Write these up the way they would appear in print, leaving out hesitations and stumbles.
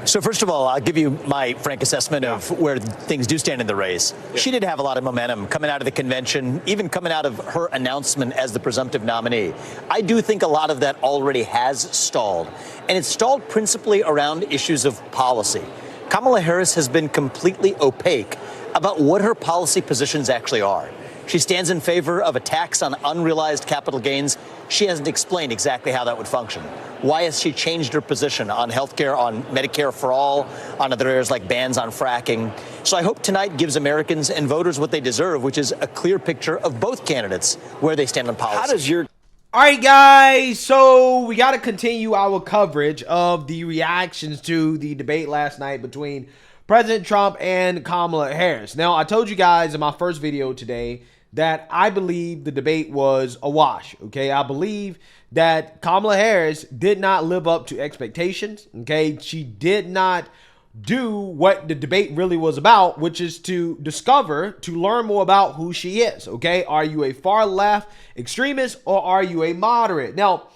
So first of all, I'll give you my frank assessment of where things do stand in the race. She did have a lot of momentum coming out of the convention, even coming out of her announcement as the presumptive nominee. I do think a lot of that already has stalled, and it's stalled principally around issues of policy. Kamala Harris has been completely opaque about what her policy positions actually are. She stands in favor of a tax on unrealized capital gains. She hasn't explained exactly how that would function. Why has she changed her position on health care, on Medicare for all, on other areas like bans on fracking? So I hope tonight gives Americans and voters what they deserve, which is a clear picture of both candidates, where they stand on policy. How does your... All right, guys, so we got to continue our coverage of the reactions to the debate last night between President Trump and Kamala Harris. Now, I told you guys in my first video today that I believe the debate was a wash, okay? I believe that Kamala Harris did not live up to expectations, okay? She did not do what the debate really was about, which is to learn more about who she is, okay? Are you a far left extremist or are you a moderate? Now,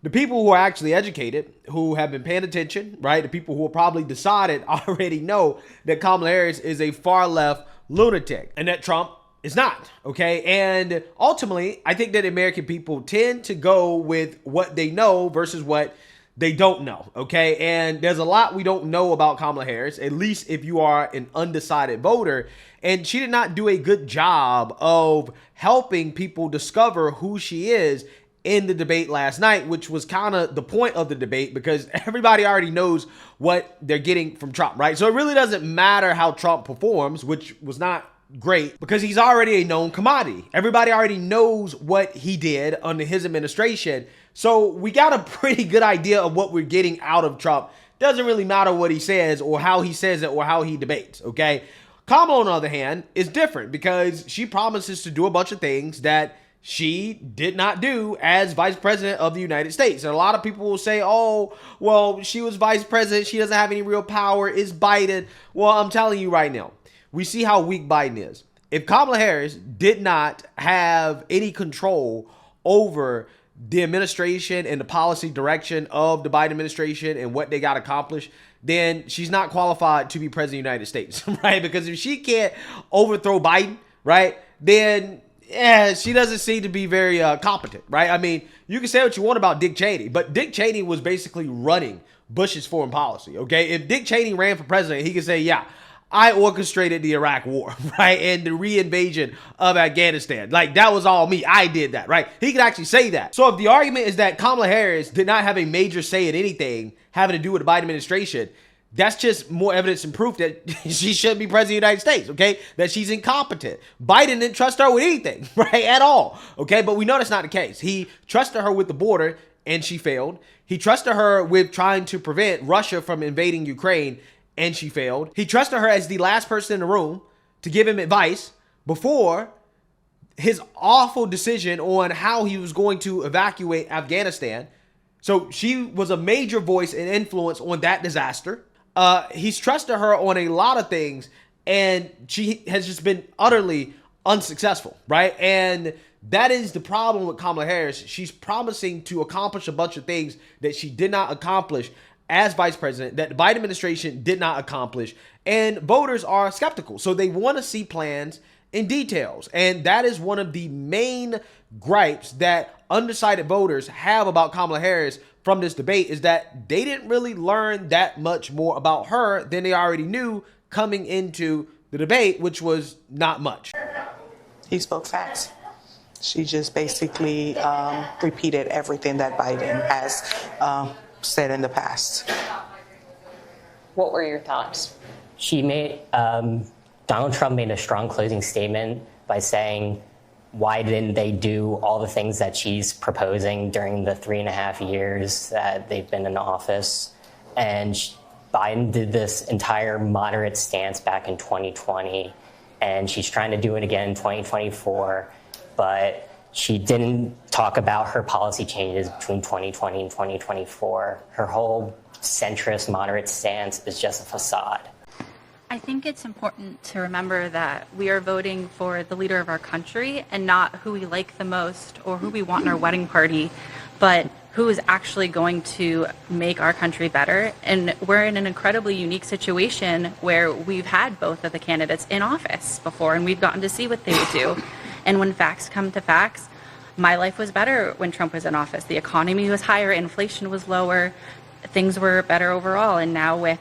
the people who are actually educated, who have been paying attention, right? The people who are probably decided already know that Kamala Harris is a far left lunatic and that Trump is not, okay? And ultimately, I think that American people tend to go with what they know versus what they don't know, okay? And there's a lot we don't know about Kamala Harris, at least if you are an undecided voter. And she did not do a good job of helping people discover who she is in the debate last night, which was kind of the point of the debate because everybody already knows what they're getting from Trump, right? So it really doesn't matter how Trump performs, which was not great because he's already a known commodity. Everybody already knows what he did under his administration. So we got a pretty good idea of what we're getting out of Trump. Doesn't really matter what he says or how he says it or how he debates, okay? Kamala, on the other hand, is different because she promises to do a bunch of things that she did not do as vice president of the United States. And a lot of people will say, oh, well, she was vice president. She doesn't have any real power. It's Biden. Well, I'm telling you right now, we see how weak Biden is. If Kamala Harris did not have any control over the administration and the policy direction of the Biden administration and what they got accomplished, then she's not qualified to be president of the United States, right? Because if she can't overthrow Biden, right, then she doesn't seem to be very competent, right? I mean, you can say what you want about Dick Cheney, but Dick Cheney was basically running Bush's foreign policy, okay? If Dick Cheney ran for president, he could say, yeah, I orchestrated the Iraq war, right? And the reinvasion of Afghanistan. Like, that was all me. I did that, right? He could actually say that. So if the argument is that Kamala Harris did not have a major say in anything having to do with the Biden administration, that's just more evidence and proof that she shouldn't be president of the United States, okay? That she's incompetent. Biden didn't trust her with anything, right? At all, okay? But we know that's not the case. He trusted her with the border, and she failed. He trusted her with trying to prevent Russia from invading Ukraine, and she failed. He trusted her as the last person in the room to give him advice before his awful decision on how he was going to evacuate Afghanistan. So she was a major voice and influence on that disaster. He's trusted her on a lot of things, and she has just been utterly unsuccessful, right? And that is the problem with Kamala Harris. She's promising to accomplish a bunch of things that she did not accomplish as vice president, that the Biden administration did not accomplish, and voters are skeptical. So they want to see plans and details. And that is one of the main gripes that undecided voters have about Kamala Harris from this debate, is that they didn't really learn that much more about her than they already knew coming into the debate, which was not much. He spoke facts. She just basically repeated everything that Biden has said in the past. What were your thoughts? She made, Donald Trump made a strong closing statement by saying, why didn't they do all the things that she's proposing during the 3.5 years that they've been in office? And Biden did this entire moderate stance back in 2020, and she's trying to do it again in 2024, but she didn't talk about her policy changes between 2020 and 2024. Her whole centrist, moderate stance is just a facade. I think it's important to remember that we are voting for the leader of our country and not who we like the most or who we want in our wedding party, but who is actually going to make our country better. And we're in an incredibly unique situation where we've had both of the candidates in office before, and we've gotten to see what they would do. And when facts come to facts, my life was better when Trump was in office. The economy was higher, inflation was lower, things were better overall. And now with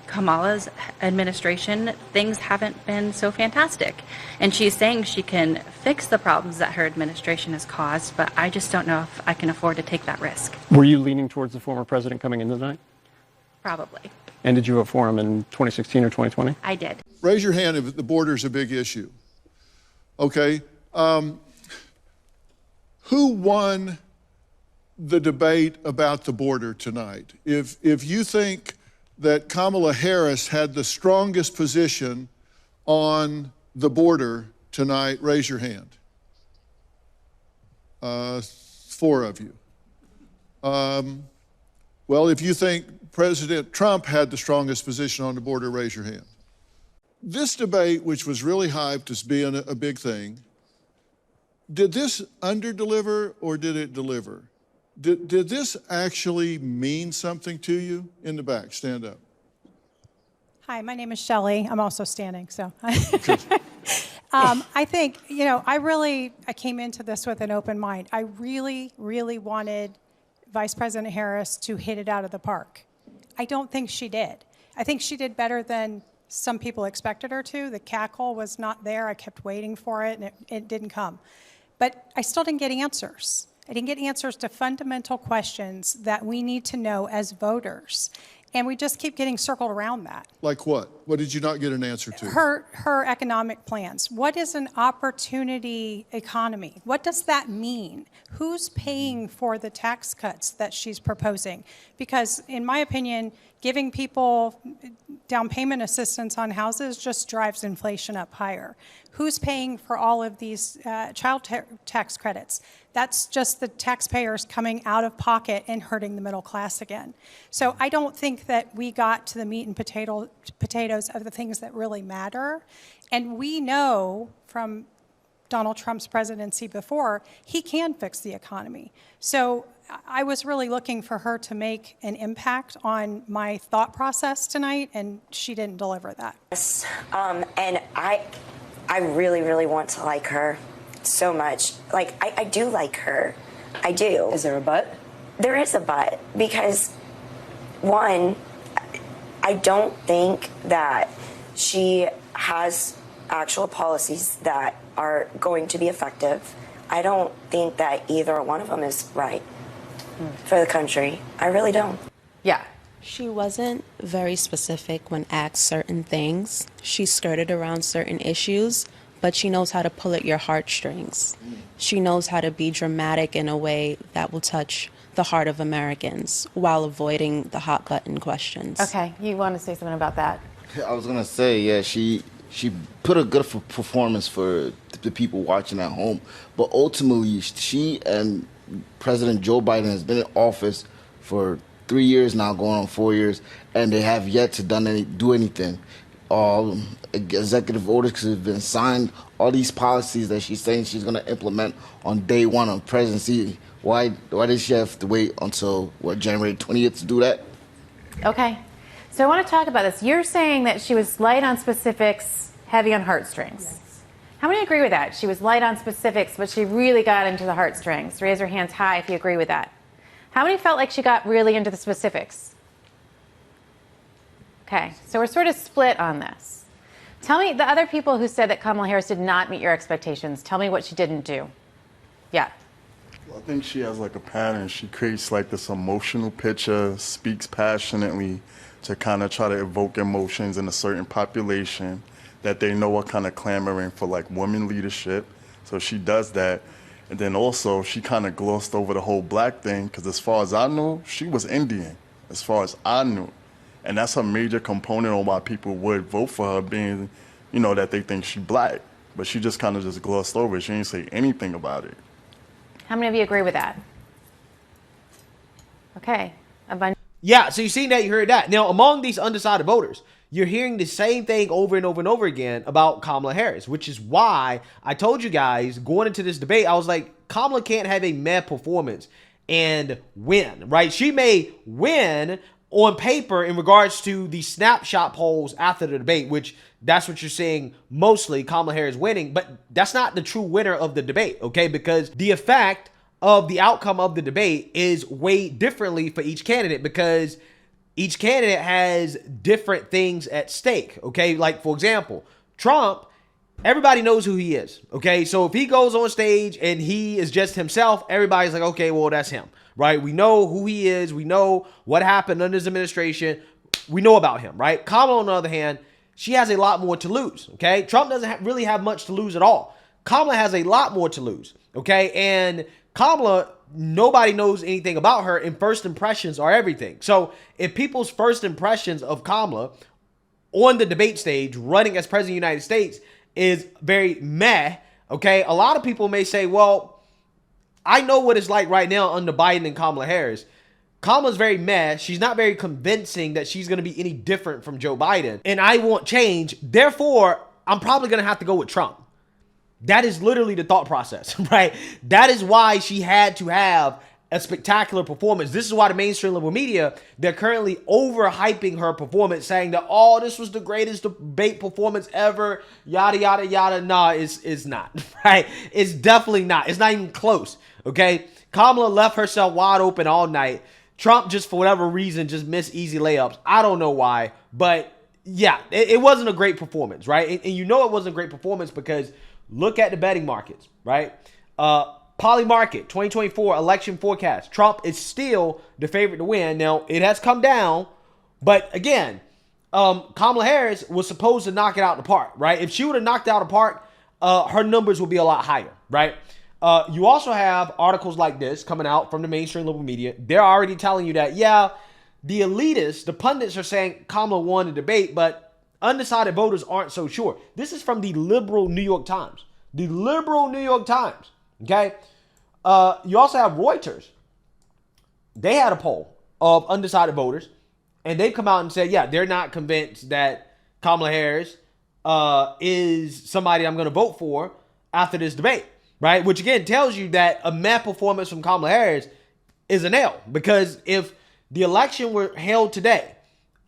Kamala's administration, things haven't been so fantastic. And she's saying she can fix the problems that her administration has caused, but I just don't know if I can afford to take that risk. Were you leaning towards the former president coming in tonight? Probably. And did you vote for him in 2016 or 2020? I did. Raise your hand if the border is a big issue. Okay. Who won the debate about the border tonight? If you think that Kamala Harris had the strongest position on the border tonight, raise your hand. 4 of you. Well, if you think President Trump had the strongest position on the border, raise your hand. This debate, which was really hyped as being a big thing, did this underdeliver or did it deliver? Did this actually mean something to you? In the back, stand up. Hi, my name is Shelley. I'm also standing, so. I think, I came into this with an open mind. I really, really wanted Vice President Harris to hit it out of the park. I don't think she did. I think she did better than some people expected her to. The cackle was not there. I kept waiting for it, and it didn't come. But I still didn't get answers. I didn't get answers to fundamental questions that we need to know as voters. And we just keep getting circled around that. Like what? What did you not get an answer to? Her economic plans. What is an opportunity economy? What does that mean? Who's paying for the tax cuts that she's proposing? Because in my opinion, giving people down payment assistance on houses just drives inflation up higher. Who's paying for all of these child tax credits? That's just the taxpayers coming out of pocket and hurting the middle class again. So I don't think that we got to the meat and potatoes of the things that really matter. And we know from Donald Trump's presidency before, he can fix the economy. So I was really looking for her to make an impact on my thought process tonight, and she didn't deliver that. Yes, and I really, really want to like her so much. Like, I do like her. I do. Is there a but? There is a but, because, one, I don't think that she has actual policies that are going to be effective. I don't think that either one of them is right for the country. I really don't. Yeah. She wasn't very specific when asked certain things. She skirted around certain issues, but she knows how to pull at your heartstrings. She knows how to be dramatic in a way that will touch the heart of Americans while avoiding the hot button questions. Okay, you want to say something about that? I was gonna say, yeah, she put a good performance for the people watching at home, but ultimately she and President Joe Biden has been in office for 3 years now, going on 4 years, and they have yet to do anything. All executive orders have been signed. All these policies that she's saying she's going to implement on day one of presidency. Why did she have to wait until January 20th to do that? Okay, so I want to talk about this. You're saying that she was light on specifics, heavy on heartstrings. Yes. How many agree with that? She was light on specifics, but she really got into the heartstrings. Raise your hands high if you agree with that. How many felt like she got really into the specifics? Okay, so we're sort of split on this. Tell me, the other people who said that Kamala Harris did not meet your expectations, tell me what she didn't do. Yeah. Well, I think she has like a pattern. She creates like this emotional picture, speaks passionately to kind of try to evoke emotions in a certain population that they know are kind of clamoring for like women leadership. So she does that. And then also she kind of glossed over the whole black thing, because as far as I know, she was Indian, as far as I knew. And that's a major component on why people would vote for her, being, that they think she's black. But she just kind of just glossed over it. She didn't say anything about it. How many of you agree with that? Okay. A bunch. Yeah, so you seen that, you heard that. Now, among these undecided voters, you're hearing the same thing over and over and over again about Kamala Harris, which is why I told you guys going into this debate, I was like, Kamala can't have a meh performance. and win, right? She may win on paper in regards to the snapshot polls after the debate, which that's what you're seeing mostly, Kamala Harris winning, but that's not the true winner of the debate, okay? Because the effect of the outcome of the debate is weighed differently for each candidate because each candidate has different things at stake, okay? Like, for example, Trump, everybody knows who he is, okay? So if he goes on stage and he is just himself, everybody's like, okay, well, that's him, right? We know who he is. We know what happened under his administration. We know about him, right? Kamala, on the other hand, she has a lot more to lose, okay? Trump doesn't really have much to lose at all. Kamala has a lot more to lose, okay? And Kamala, nobody knows anything about her, and first impressions are everything. So if people's first impressions of Kamala on the debate stage running as president of the United States is very meh, okay, a lot of people may say, well, I know what it's like right now under Biden and Kamala Harris. Kamala's very meh. She's not very convincing that she's going to be any different from Joe Biden, and I want change. Therefore, I'm probably going to have to go with Trump. That is literally the thought process, right? That is why she had to have a spectacular performance. This is why the mainstream liberal media, they're currently overhyping her performance, saying that, oh, this was the greatest debate performance ever, yada, yada, yada. Nah, it's not, right? It's definitely not. It's not even close, okay? Kamala left herself wide open all night. Trump, just for whatever reason, just missed easy layups. I don't know why, but yeah, it wasn't a great performance, right? And you know it wasn't a great performance because look at the betting markets, right? Poly Market 2024 election forecast. Trump is still the favorite to win. Now, it has come down, but again, Kamala Harris was supposed to knock it out of the park, right? If she would have knocked it out of the park, her numbers would be a lot higher, right? You also have articles like this coming out from the mainstream liberal media. They're already telling you that, yeah, the elitists, the pundits are saying Kamala won the debate, but undecided voters aren't so sure. This is from the liberal New York Times. The liberal New York Times, okay? You also have Reuters. They had a poll of undecided voters, and they've come out and said, yeah, they're not convinced that Kamala Harris is somebody I'm going to vote for after this debate, right? Which, again, tells you that a meh performance from Kamala Harris is an L, because if the election were held today,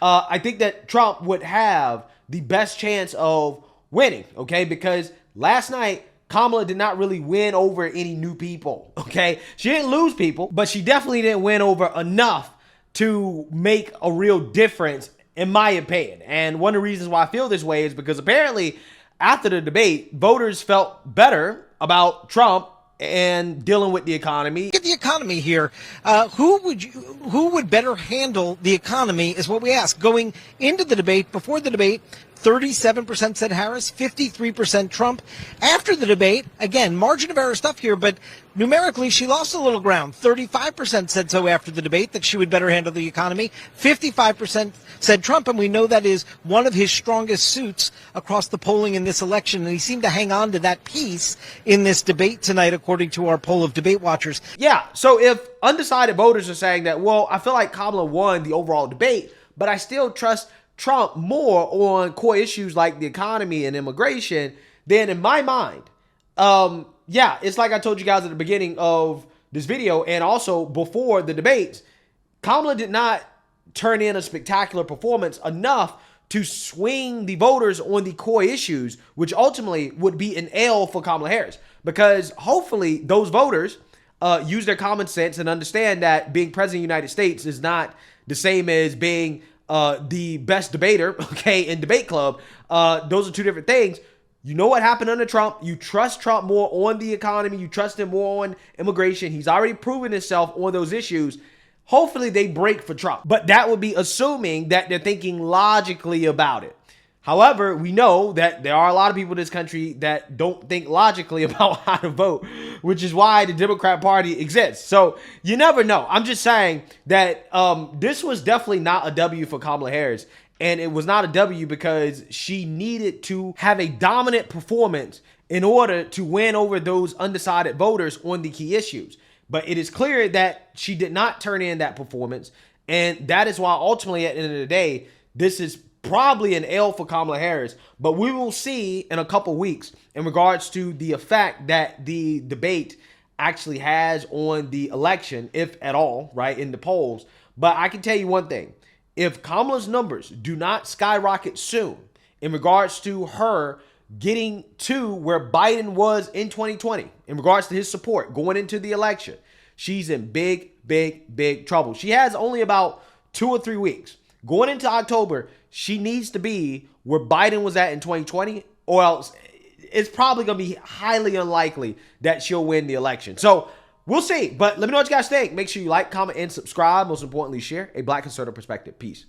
I think that Trump would have the best chance of winning, okay? Because last night, Kamala did not really win over any new people, okay? She didn't lose people, but she definitely didn't win over enough to make a real difference, in my opinion. And one of the reasons why I feel this way is because apparently after the debate, voters felt better about Trump and dealing with the economy. Look at the economy here. Who would better handle the economy is what we ask. Going into the debate, before the debate, 37% said Harris, 53% Trump. After the debate, again, margin of error stuff here, but numerically she lost a little ground. 35% said so after the debate, that she would better handle the economy. 55% said Trump, and we know that is one of his strongest suits across the polling in this election, and he seemed to hang on to that piece in this debate tonight, according to our poll of debate watchers. Yeah, so if undecided voters are saying that, well, I feel like Kamala won the overall debate, but I still trust Trump more on core issues like the economy and immigration, then in my mind, yeah, it's like I told you guys at the beginning of this video and also before the debates, Kamala did not turn in a spectacular performance enough to swing the voters on the core issues, which ultimately would be an L for Kamala Harris, because hopefully those voters use their common sense and understand that being president of the United States is not the same as being the best debater, okay, in Debate Club. Those are two different things. You know what happened under Trump. You trust Trump more on the economy. You trust him more on immigration. He's already proven himself on those issues. Hopefully they break for Trump. But that would be assuming that they're thinking logically about it. However, we know that there are a lot of people in this country that don't think logically about how to vote, which is why the Democrat Party exists. So you never know. I'm just saying that this was definitely not a W for Kamala Harris. And it was not a W because she needed to have a dominant performance in order to win over those undecided voters on the key issues. But it is clear that she did not turn in that performance. And that is why ultimately at the end of the day, this is probably an L for Kamala Harris, but we will see in a couple weeks in regards to the effect that the debate actually has on the election, if at all, right, in the polls. But I can tell you one thing. If Kamala's numbers do not skyrocket soon in regards to her getting to where Biden was in 2020, in regards to his support going into the election, she's in big, big, big trouble. She has only about 2 or 3 weeks. Going into October, she needs to be where Biden was at in 2020, or else it's probably going to be highly unlikely that she'll win the election. So we'll see. But let me know what you guys think. Make sure you like, comment, and subscribe. Most importantly, share a Black conservative perspective. Peace.